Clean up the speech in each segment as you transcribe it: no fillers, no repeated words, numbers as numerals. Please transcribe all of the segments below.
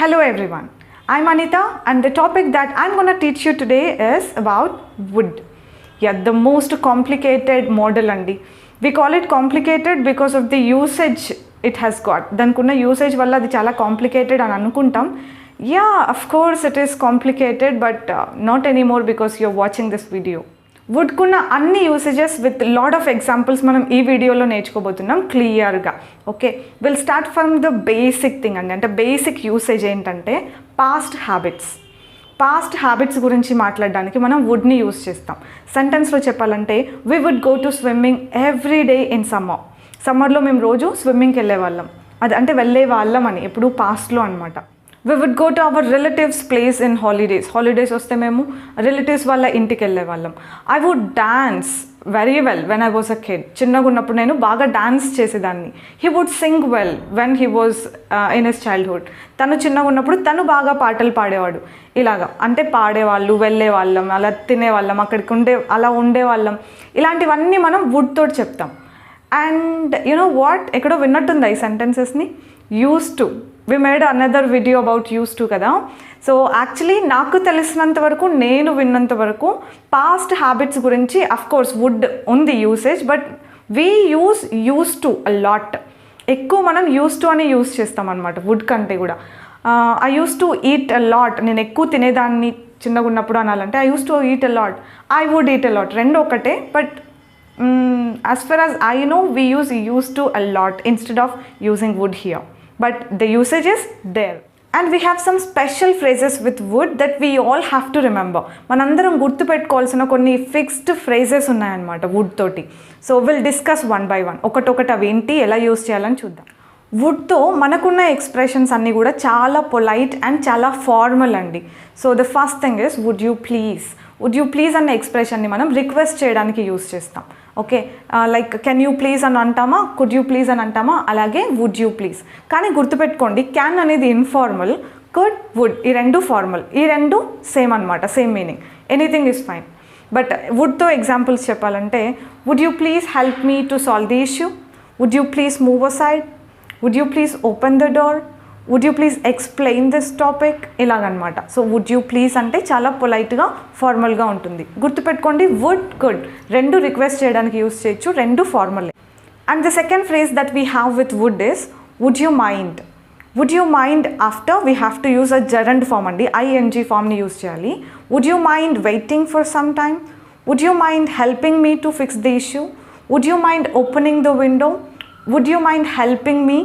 Hello everyone, I'm Anita and the topic that I'm going to teach you today is about wood. Yeah, the most complicated model andi. We call it complicated because of the usage it has got. Dankunna usage valla adi chala complicated ani anukuntam. Yeah, of course it is complicated but not anymore because you're watching this video. Would కున్న అన్ని usages with lot of examples మనం ఈ వీడియోలో నేర్చుకోబోతున్నాం క్లియర్గా. Okay, will start from the basic thing అండి. అంటే basic usage ఏంటంటే పాస్ట్ హ్యాబిట్స్ గురించి మాట్లాడడానికి మనం వుడ్ని యూస్ చేస్తాం. సెంటెన్స్లో చెప్పాలంటే we would go to swimming every day in సమ్మర్లో మేము రోజు స్విమ్మింగ్కి వెళ్ళేవాళ్ళం. అది అంటే వెళ్ళే వాళ్ళం అని ఎప్పుడు పాస్ట్లో అనమాట. We would go to our relatives' place in holidays వస్తే మేము రిలేటివ్స్ వాళ్ళ ఇంటికి వెళ్ళే వాళ్ళం. I would dance very well when I was a kid. చిన్నగా ఉన్నప్పుడు నేను బాగా డాన్స్ చేసేదాన్ని. He would sing well when he was in his childhood. తను చిన్నగా ఉన్నప్పుడు తను బాగా పాటలు పాడేవాడు. ఇలాగా అంటే పాడేవాళ్ళు, వెళ్ళే వాళ్ళం, అలా తినేవాళ్ళం, అక్కడికి అలా ఉండేవాళ్ళం. ఇలాంటివన్నీ మనం వుడ్ తోటి చెప్తాం. అండ్ యునో వాట్, ఎక్కడో విన్నట్టుందా ఈ సెంటెన్సెస్ని? Used to. We made another video about used to కదా. సో యాక్చువల్లీ నాకు తెలిసినంత వరకు, నేను విన్నంత వరకు పాస్ట్ హ్యాబిట్స్ గురించి అఫ్కోర్స్ వుడ్ ఉంది usage, but we used to a lot. ఎక్కువ మనం యూస్ టు అని యూస్ చేస్తాం అనమాట వుడ్ కంటే కూడా. I used to eat a lot. నేను ఎక్కువ తినేదాన్ని చిన్నగా ఉన్నప్పుడు అనాలంటే I used to eat a lot, I would eat a lot. రెండు ఒకటే, but as far as I know we used to a lot instead of using wood here, but the usage is there. And we have some special phrases with wood that we all have to remember. Manandaram gurtu pettukovalsina konni fixed phrases unnayannamata wood toti. So we'll discuss one by one. ఒకటొకటి అవి ఏంటి, ఎలా use చేయాలని చూద్దాం. వుడ్తో మనకున్న expressions అన్నీ కూడా చాలా పొలైట్ అండ్ చాలా ఫార్మల్ అండి. So the first thing is would you please అన్న ఎక్స్ప్రెషన్ని మనం రిక్వెస్ట్ చేయడానికి యూస్ చేస్తాం. Okay, like can you please అని అంటామా, కుడ్ యూ ప్లీజ్ అని అంటామా, అలాగే వుడ్ యూ ప్లీజ్. కానీ గుర్తుపెట్టుకోండి, క్యాన్ అనేది ఇన్ఫార్మల్, కుడ్, వుడ్ ఈ రెండు ఫార్మల్. ఈ రెండు సేమ్ అనమాట, same meaning. Anything is fine. But వుడ్తో ఎగ్జాంపుల్స్ చెప్పాలంటే would you please help me to solve the issue, would you please move aside, would you please open the door, would you please explain this topic, ఇలాగనమాట. So would you please అంటే చాలా పొలైట్గా, ఫార్మల్గా ఉంటుంది. గుర్తుపెట్టుకోండి, would, could రెండు request చేయడానికి use చేయొచ్చు, రెండు formal. And the second phrase that we have with would is would you mind. Would you mind after we have to use a gerund form అండి, ఐఎన్జీ ఫామ్ని యూజ్ చేయాలి. Would you mind waiting for some time, would you mind helping me to fix the issue, would you mind opening the window, would you mind helping me,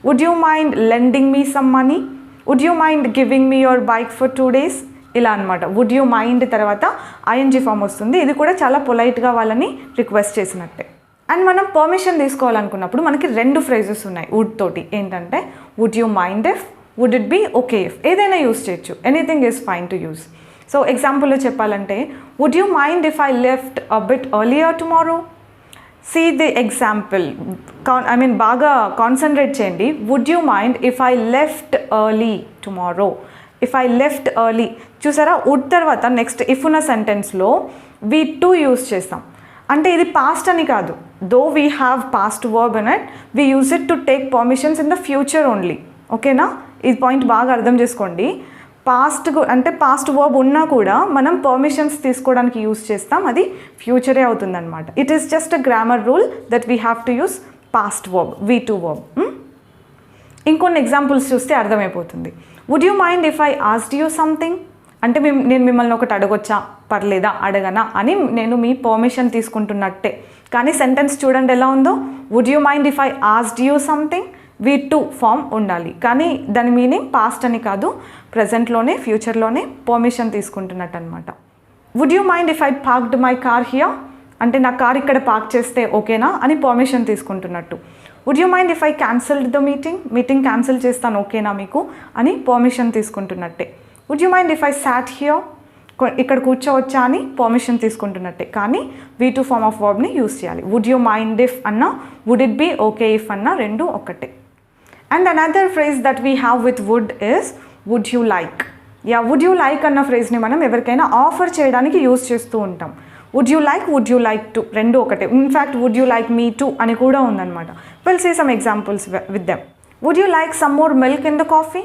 would you mind lending me some money, would you mind giving me your bike for 2 days, ఇలా అనమాట. Would you mind తర్వాత ING form వస్తుంది. ఇది కూడా చాలా పొలైట్గా వాళ్ళని request చేసినట్టే. And మనం పర్మిషన్ తీసుకోవాలనుకున్నప్పుడు మనకి రెండు ఫ్రేజెస్ ఉన్నాయి వుడ్ తోటి. ఏంటంటే would you mind if, would it be okay if. ఏదైనా యూస్ చేయొచ్చు, anything is fine to use. So ఎగ్జాంపుల్లో చెప్పాలంటే would you mind if I left a bit earlier tomorrow. See the example. బాగా concentrate చేయండి. Would you mind if I left early tomorrow, if I left early. చూసారా, would తర్వాత next if ఉన్న సెంటెన్స్లో we to use చేస్తాం. అంటే ఇది past అని కాదు, though we have past verb in it, we use it to take permissions in the future only. ఓకేనా, ఈ పాయింట్ బాగా అర్థం చేసుకోండి. పాస్ట్ వర్బ్ ఉన్నా కూడా మనం పర్మిషన్స్ తీసుకోవడానికి యూస్ చేస్తాం, అది ఫ్యూచరే అవుతుందన్నమాట. It is just a grammar rule that we have to use past verb, V two verb. ఇంకొన్ని ఎగ్జాంపుల్స్ చూస్తే అర్థమైపోతుంది. Would you mind if I asked you something అంటే నేను మిమ్మల్ని ఒకటి అడగొచ్చా, పర్లేదా, అడగనా అని నేను మీ పర్మిషన్ తీసుకుంటున్నట్టే. కానీ సెంటెన్స్ చూడండి ఎలా ఉందో. Would you mind if I asked you something, V two form ఉండాలి. కానీ దాని మీనింగ్ పాస్ట్ అని కాదు, ప్రజెంట్లోనే, ఫ్యూచర్లోనే పర్మిషన్ తీసుకుంటున్నట్టు అనమాట. Would you mind if I parked my car here అంటే నా కార్ ఇక్కడ పార్క్ చేస్తే ఓకేనా అని పర్మిషన్ తీసుకుంటున్నట్టు. Would you mind if I cancelled the meeting cancel చేస్తాను ఓకేనా మీకు అని పర్మిషన్ తీసుకుంటున్నట్టే. Would you mind if I sat here ఇక్కడ కూర్చోవచ్చా అని పర్మిషన్ తీసుకుంటున్నట్టే. కానీ వీ టు ఫార్మ్ ఆఫ్ వర్బ్ని యూస్ చేయాలి. వుడ్ యూ మైండ్ ఇఫ్ అన్నా, would it be okay if అన్నా రెండు ఒకటే. And another phrase that we have with would is would you like. Would you like అన్న ఫ్రేజ్ని మనం ఎవరికైనా ఆఫర్ చేయడానికి యూస్ చేస్తూ ఉంటాం. వుడ్ యూ లైక్ టు రెండు ఒకటే. In fact would you like me to అని కూడా ఉందన్నమాట. Will see some examples with them. Would you like some more milk in the coffee,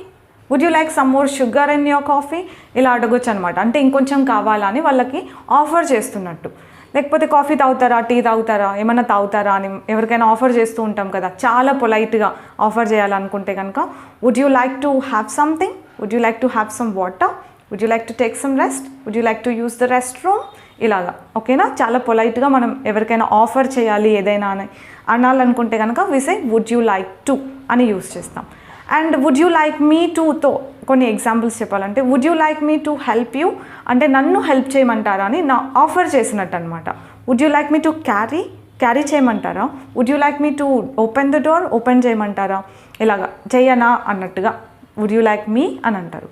would you like some more sugar in your coffee, ఇలా అడగొచ్చు అనమాట. అంటే ఇంకొంచెం కావాలా అని వాళ్ళకి ఆఫర్ చేస్తున్నట్టు. లేకపోతే కాఫీ తాగుతారా, టీ తాగుతారా, ఏమైనా తాగుతారా అని ఎవరికైనా ఆఫర్ చేస్తూ ఉంటాం కదా, చాలా పొలైట్గా ఆఫర్ చేయాలనుకుంటే కనుక would you like to have something, would you like to have some water, would you like to take some rest, would you like to use the rest room, ఇలాగా. ఓకేనా, చాలా పొలైట్గా మనం ఎవరికైనా ఆఫర్ చేయాలి ఏదైనా అని అనాలనుకుంటే కనుక we say would you like to అని యూస్ చేస్తాం. And would you like me టుతో కొన్ని ఎగ్జాంపుల్స్ చెప్పాలంటే, would you like me to help you అంటే నన్ను హెల్ప్ చేయమంటారా అని నా ఆఫర్ చేసినట్టు అనమాట. Would you like me to carry చేయమంటారా, would you like me to open the door, open చేయమంటారా, ఇలాగా చేయనా అన్నట్టుగా వుడ్ యూ లైక్ మీ అని అంటారు.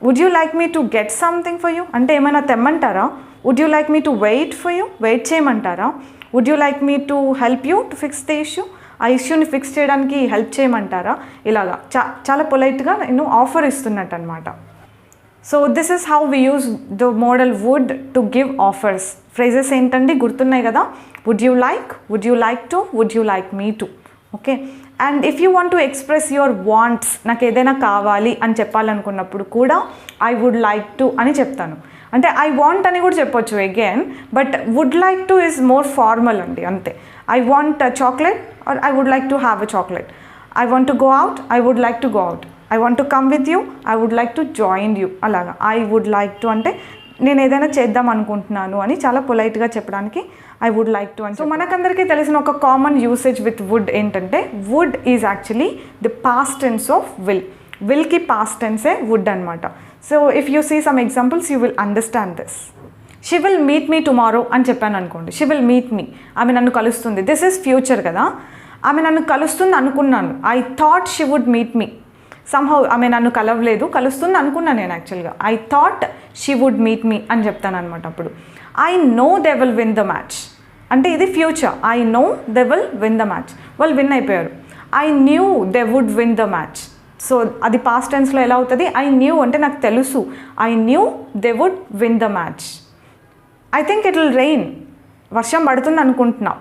Would you like me to get something for you అంటే ఏమైనా తెమ్మంటారా, would you like me to wait for you wait చేయమంటారా, would you like me to help you to fix the issue ఆ ఇష్యూని fix చేయడానికి help చేయమంటారా, ఇలాగా చాలా పొలైట్గా నేను ఆఫర్ ఇస్తున్నట్టు అనమాట. So this is how we use the model would to give offers. Phrases ఏంటండి గుర్తున్నాయి కదా, would you like, would you like to, would you like me to. Okay, and if you want to express your wants, నాకు ఏదైనా కావాలి అని చెప్పాలనుకున్నప్పుడు కూడా I would like to అని చెప్తాను. అంటే ఐ వాంట్ అని కూడా చెప్పొచ్చు again, but would like to is more formal అండి, అంతే. I want chocolate or I would like to have a chocolate, I want to go out, I would like to go out, I want to come with you, I would like to join you, అలాగా. I would like to అంటే నేను ఏదైనా చేద్దాం అనుకుంటున్నాను అని చాలా పొలైట్గా చెప్పడానికి ఐ వుడ్ లైక్ టు అని. సో మనకందరికీ తెలిసిన ఒక కామన్ యూసేజ్ విత్ వుడ్ ఏంటంటే, would is actually the past tense of విల్కి పాస్ట్ టెన్సే వుడ్ అనమాట. So if you see some examples you will understand this. She will meet me tomorrow అని చెప్పాను అనుకోండి, షీ విల్ మీట్ మీ, ఆమె నన్ను కలుస్తుంది. దిస్ ఈజ్ ఫ్యూచర్ కదా, ఆమె నన్ను కలుస్తుంది అనుకున్నాను. I thought she would meet me. Somehow ఆమె నన్ను కలవలేదు, కలుస్తుంది అనుకున్నాను నేను యాక్చువల్గా. I thought she would meet me అని చెప్తాను అనమాట. అప్పుడు I know they will win the match అంటే ఇది future. I know they will win the match, వాళ్ళు విన్ అయిపోయారు. I knew they would win the match. So అది పాస్ట్ టెన్స్లో ఎలా అవుతుంది, ఐ న్యూ అంటే నాకు తెలుసు, I knew they would win the match. I think it will rain, వర్షం పడుతుంది అనుకుంటున్నా,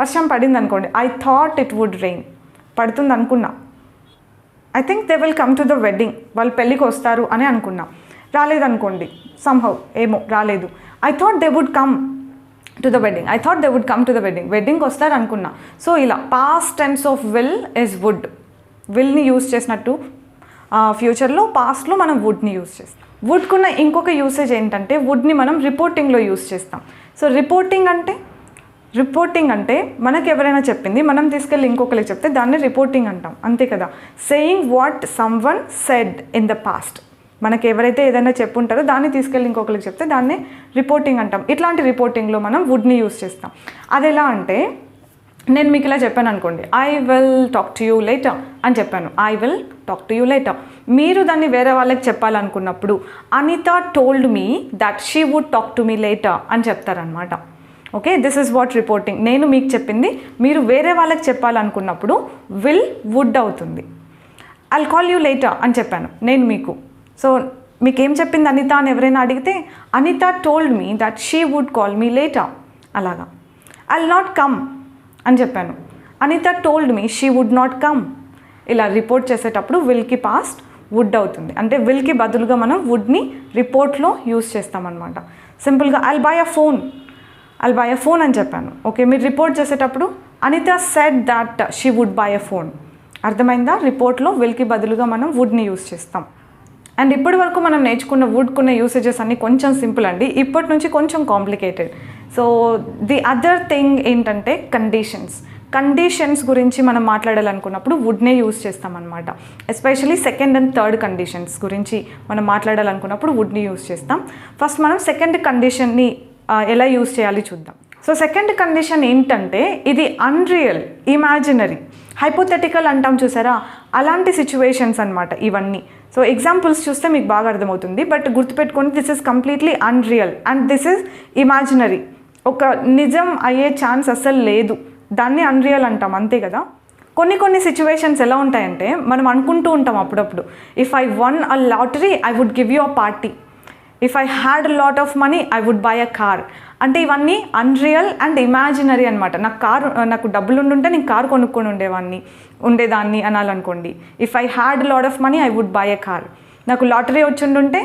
వర్షం పడింది అనుకోండి, I thought it would rain, పడుతుంది అనుకున్నా. I think they will come to the wedding, వాళ్ళు పెళ్ళికి వస్తారు అని అనుకున్నా, రాలేదనుకోండి, సమ్హౌ ఏమో రాలేదు. I thought they would come to the wedding, I thought they would come to the వెడ్డింగ్కి వస్తారు అనుకున్నా. సో ఇలా past tense of will is would. విల్ని యూజ్ చేసినట్టు ఫ్యూచర్లో, పాస్ట్లో మనం వుడ్ని యూజ్ చేస్తాం. వుడ్కున్న ఇంకొక యూసేజ్ ఏంటంటే, వుడ్ని మనం రిపోర్టింగ్లో యూజ్ చేస్తాం. సో రిపోర్టింగ్ అంటే మనకు ఎవరైనా చెప్పింది మనం తీసుకెళ్ళి ఇంకొకరికి చెప్తే దాన్ని రిపోర్టింగ్ అంటాం, అంతే కదా. Saying what someone said in the past, మనకి ఎవరైతే ఏదైనా చెప్పుంటారో దాన్ని తీసుకెళ్ళి ఇంకొకరికి చెప్తే దాన్ని రిపోర్టింగ్ అంటాం. ఇట్లాంటి రిపోర్టింగ్లో మనం వుడ్ని యూజ్ చేస్తాం. అది ఎలా అంటే, నేను మీకు ఇలా చెప్పాను అనుకోండి, I will talk to you later అని చెప్పాను, I will talk to you later. మీరు దాన్ని వేరే వాళ్ళకి చెప్పాలనుకున్నప్పుడు Anita told me that she would talk to me later అని చెప్తారనమాట. Okay, this is what reporting. నేను మీకు చెప్పింది మీరు వేరే వాళ్ళకి చెప్పాలనుకున్నప్పుడు విల్ వుడ్ అవుతుంది. ఐల్ కాల్ యూ లేటర్ అని చెప్పాను నేను మీకు. సో మీకేం చెప్పింది అనిత అని ఎవరైనా అడిగితే, Anita told me that she would call me later, అలాగా. ఐల్ నాట్ కమ్ అని చెప్పాను, Anita told me she would not come. ఇలా రిపోర్ట్ చేసేటప్పుడు విల్కి పాస్ట్ వుడ్ అవుతుంది. అంటే విల్కి బదులుగా మనం వుడ్ని రిపోర్ట్లో యూజ్ చేస్తామన్నమాట. సింపుల్గా ఐల్ బై అ ఫోన్ అని చెప్పాను. ఓకే, మీరు రిపోర్ట్ చేసేటప్పుడు Anita said that she would buy a phone. అర్థమైందా? రిపోర్ట్లో విల్కి బదులుగా మనం వుడ్ని యూజ్ చేస్తాం. అండ్ ఇప్పటి వరకు మనం నేర్చుకున్న వుడ్కున్న యూసేజెస్ అన్నీ కొంచెం సింపుల్ అండి, ఇప్పటి నుంచి కొంచెం complicated. So the other thing ఏంటంటే కండిషన్స్ గురించి మనం మాట్లాడాలనుకున్నప్పుడు వుడ్నే యూజ్ చేస్తామన్నమాట. Especially second and third conditions గురించి మనం మాట్లాడాలనుకున్నప్పుడు వుడ్ని యూజ్ చేస్తాం. ఫస్ట్ మనం సెకండ్ కండిషన్ని ఎలా యూజ్ చేయాలి చూద్దాం. సో సెకండ్ కండిషన్ ఏంటంటే, ఇది అన్రియల్, ఇమాజినరీ, హైపోథెటికల్ అంటాం చూసారా, అలాంటి సిచ్యువేషన్స్ అనమాట ఇవన్నీ. సో ఎగ్జాంపుల్స్ చూస్తే మీకు బాగా అర్థమవుతుంది. బట్ గుర్తుపెట్టుకోండి, this is completely unreal and this is imaginary. ఒక నిజం అయ్యే ఛాన్స్ అస్సలు లేదు, దాన్ని అన్రియల్ అంటాం, అంతే కదా. కొన్ని సిచ్యువేషన్స్ ఎలా ఉంటాయంటే, మనం అనుకుంటూ ఉంటాం అప్పుడప్పుడు, if I won a lottery I would give you a party. If I had lot of money I would buy a car. అంటే ఇవన్నీ అన్రియల్ అండ్ ఇమాజినరీ అనమాట. నాకు డబ్బులు ఉండుంటే నేను కారు కొనుక్కొని ఉండేదాన్ని అనాలనుకోండి. If I had lot of money I would buy a car. నాకు లాటరీ వచ్చిండుంటే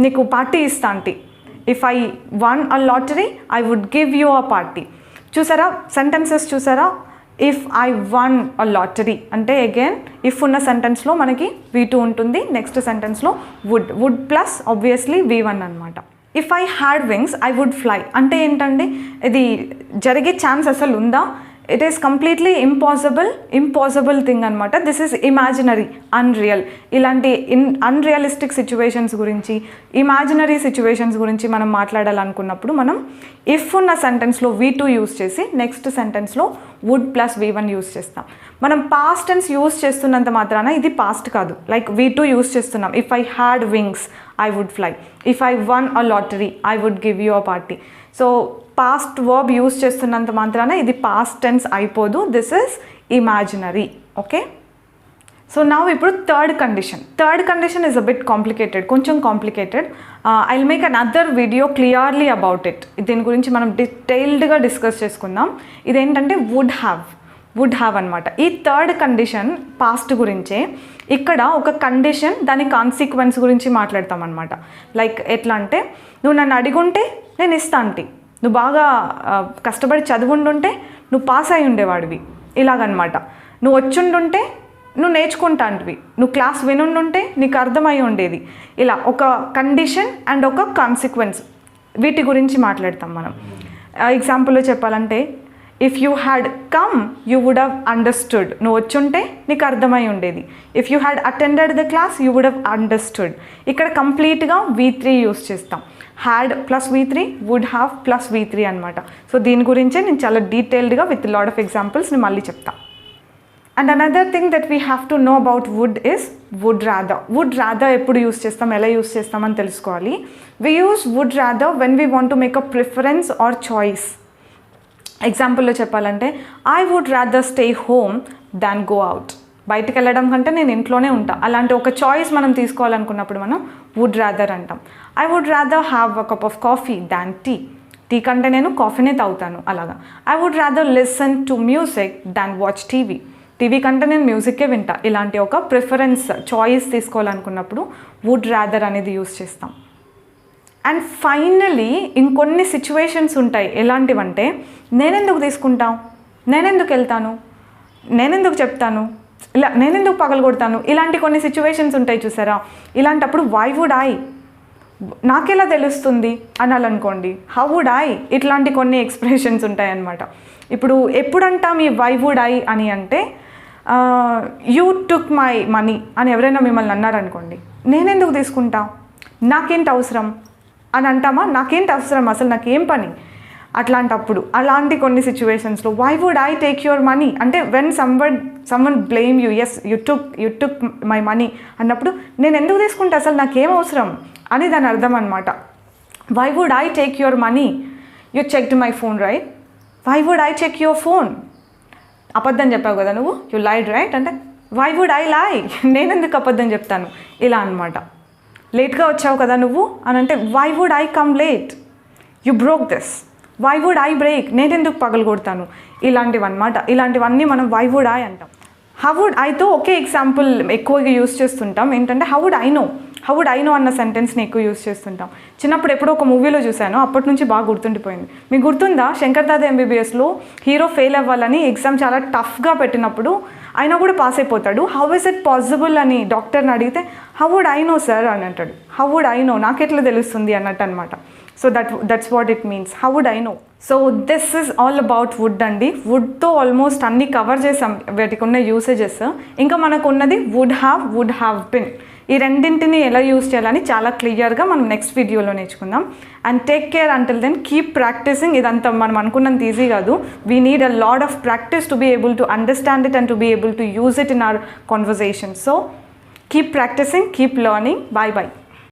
నీకు పార్టీ ఇస్తా అంటే. If I won a lottery I would give you a party. చూసారా సెంటెన్సెస్ చూసారా? If I won a lottery అంటే అగైన్ ఇఫ్ ఉన్న సెంటెన్స్లో మనకి V2 ఉంటుంది, నెక్స్ట్ సెంటెన్స్లో వుడ్ ప్లస్ ఆబ్వియస్లీ V1 అనమాట. If I had wings I would fly అంటే ఏంటండి, ఇది జరిగే ఛాన్స్ అసలు ఉందా? It is completely impossible thing అనమాట. This is imaginary, unreal. ఇలాంటి అన్రియలిస్టిక్ సిచ్యువేషన్స్ గురించి, ఇమాజినరీ సిచ్యువేషన్స్ గురించి మనం మాట్లాడాలనుకున్నప్పుడు మనం ఇఫ్ ఉన్న సెంటెన్స్లో V2 యూస్ చేసి నెక్స్ట్ సెంటెన్స్లో వుడ్ ప్లస్ V1 యూస్ చేస్తాం. మనం పాస్ట్ టెన్స్ యూస్ చేస్తున్నంత మాత్రాన ఇది పాస్ట్ కాదు. లైక్ V2 యూస్ చేస్తున్నాం. If I had wings I would fly. If I won a lottery I would give you a party. So past verb use చేస్తున్నంత మాత్రాన ఇది పాస్ట్ టెన్స్ అయిపోదు. This is imaginary. Okay, so నా ఇప్పుడు third condition is a bit complicated, కొంచెం complicated. I will make another video clearly about it. దీని గురించి మనం డీటెయిల్డ్గా డిస్కస్ చేసుకుందాం. ఇదేంటంటే వుడ్ హ్యావ్ అనమాట. ఈ థర్డ్ కండిషన్ పాస్ట్ గురించే. ఇక్కడ ఒక కండిషన్ దాని కాన్సిక్వెన్స్ గురించి మాట్లాడతాం అనమాట. లైక్ ఎట్లా అంటే, నువ్వు నన్ను అడిగుంటే నేను ఇస్తా అంటే, నువ్వు బాగా కష్టపడి చదువుండుంటే నువ్వు పాస్ అయి ఉండేవాడివి, ఇలాగనమాట. నువ్వు వచ్చుండుంటే నువ్వు నేర్చుకుంటా అంటివి, నువ్వు క్లాస్ వినుండుంటే నీకు అర్థమై ఉండేది. ఇలా ఒక కండిషన్ అండ్ ఒక కాన్సిక్వెన్స్, వీటి గురించి మాట్లాడతాం మనం. ఎగ్జాంపుల్లో చెప్పాలంటే, if you had come you would have understood. నువ్వు వచ్చుంటే నీకు అర్థమై ఉండేది. If you had attended the class you would have understood. ఇక్కడ కంప్లీట్గా V3 యూస్ చేస్తాం. Had plus V3, would have plus V3 అనమాట. సో దీని గురించే నేను చాలా డీటెయిల్డ్గా విత్ లాట్ ఆఫ్ ఎగ్జాంపుల్స్ నేను మళ్ళీ చెప్తాను. And another thing that we have to know about would is would rather ఎప్పుడు యూస్ చేస్తాం, ఎలా యూస్ చేస్తామని తెలుసుకోవాలి. We use would rather when we want to make a preference or choice. ఎగ్జాంపుల్లో చెప్పాలంటే, I would rather stay home than go out. బయటకు వెళ్ళడం కంటే నేను ఇంట్లోనే ఉంటా. అలాంటి ఒక చాయిస్ మనం తీసుకోవాలనుకున్నప్పుడు మనం వుడ్ రాదర్ అంటాం. I would rather have a cup of coffee than tea కంటే నేను కాఫీనే తాగుతాను అలాగా. I would rather listen to music than watch TV కంటే నేను మ్యూజిక్కే వింటా. ఇలాంటి ఒక ప్రిఫరెన్స్ చాయిస్ తీసుకోవాలనుకున్నప్పుడు వుడ్ రాదర్ అనేది యూస్ చేస్తాం. అండ్ ఫైనలీ ఇంకొన్ని సిచ్యువేషన్స్ ఉంటాయి. ఎలాంటివంటే, నేనెందుకు తీసుకుంటాను, నేనెందుకు వెళ్తాను, నేనెందుకు చెప్తాను, ఇలా నేనెందుకు పగలగొడతాను, ఇలాంటి కొన్ని సిచ్యువేషన్స్ ఉంటాయి చూసారా. ఇలాంటప్పుడు వై వుడ్ ఐ, నాకెలా తెలుస్తుంది అనాలనుకోండి, హౌ వుడ్ ఐ, ఇట్లాంటి కొన్ని ఎక్స్ప్రెషన్స్ ఉంటాయన్నమాట. ఇప్పుడు ఎప్పుడంటాం ఈ వై వుడ్ ఐ అని అంటే, యూ టుక్ మై మనీ అని ఎవరైనా మిమ్మల్ని అన్నారనుకోండి, నేనెందుకు తీసుకుంటా, నాకేంటి అవసరం అని అంటామా? నాకేంటి అవసరం, అసలు నాకేం పని. అట్లాంటప్పుడు అలాంటి కొన్ని సిచ్యువేషన్స్లో why would I take your money అంటే, when someone blame you, yes you took my money అన్నప్పుడు, నేను ఎందుకు తీసుకుంటా, అసలు నాకేం అవసరం అని దాని అర్థం అనమాట. Why would I take your money, you checked my phone right, why would I check your phone, అబద్ధం చెప్పావు కదా నువ్వు, యూ లైడ్ రైట్ అంటే, వై వుడ్ ఐ లై, నేను ఎందుకు అబద్ధం చెప్తాను, ఇలా అనమాట. లేట్గా వచ్చావు కదా నువ్వు అని అంటే, why would I come late, you broke this, why would I break, నేనెందుకు పగలగొడతాను, ఇలాంటివన్నమాట. ఇలాంటివన్నీ మనం వై వుడ్ ఐ అంటాం. హౌ వుడ్ ఐతో ఒకే ఎగ్జాంపుల్ ఎక్కువగా యూస్ చేస్తుంటాం. ఏంటంటే, హౌ వుడ్ ఐ నో అన్న సెంటెన్స్ని ఎక్కువ యూస్ చేస్తుంటాం. చిన్నప్పుడు ఎప్పుడో ఒక మూవీలో చూశాను, అప్పటి నుంచి బాగా గుర్తుండిపోయింది. మీకు గుర్తుందా, శంకర్ దాదా ఎంబీబీఎస్లో హీరో ఫెయిల్ అవ్వాలని ఎగ్జామ్ చాలా టఫ్గా పెట్టినప్పుడు అయినా కూడా పాస్ అయిపోతాడు. హౌ ఇస్ ఇట్ పాసిబుల్ అని డాక్టర్ని అడిగితే, how would I know sir అని అంటాడు. హౌ వుడ్ ఐ నో, నాకెట్లా తెలుస్తుంది అన్నట్టు అనమాట. So that's what it means, how would I know. So this is all about would అండి. వుడ్తో ఆల్మోస్ట్ అన్నీ కవర్ చేసాం, వాటికి ఉన్న యూసేజెస్. ఇంకా మనకు ఉన్నది వుడ్ హ్యావ్ బిన్. ఈ రెండింటిని ఎలా యూస్ చేయాలని చాలా క్లియర్గా మనం నెక్స్ట్ వీడియోలో నేర్చుకుందాం. And take care until then, keep practicing. ఇదంతా మనం అనుకున్నంత ఈజీ కాదు. We need a lot of practice to be able to understand it and to be able to use it in our conversation. So keep practicing, keep learning. Bye.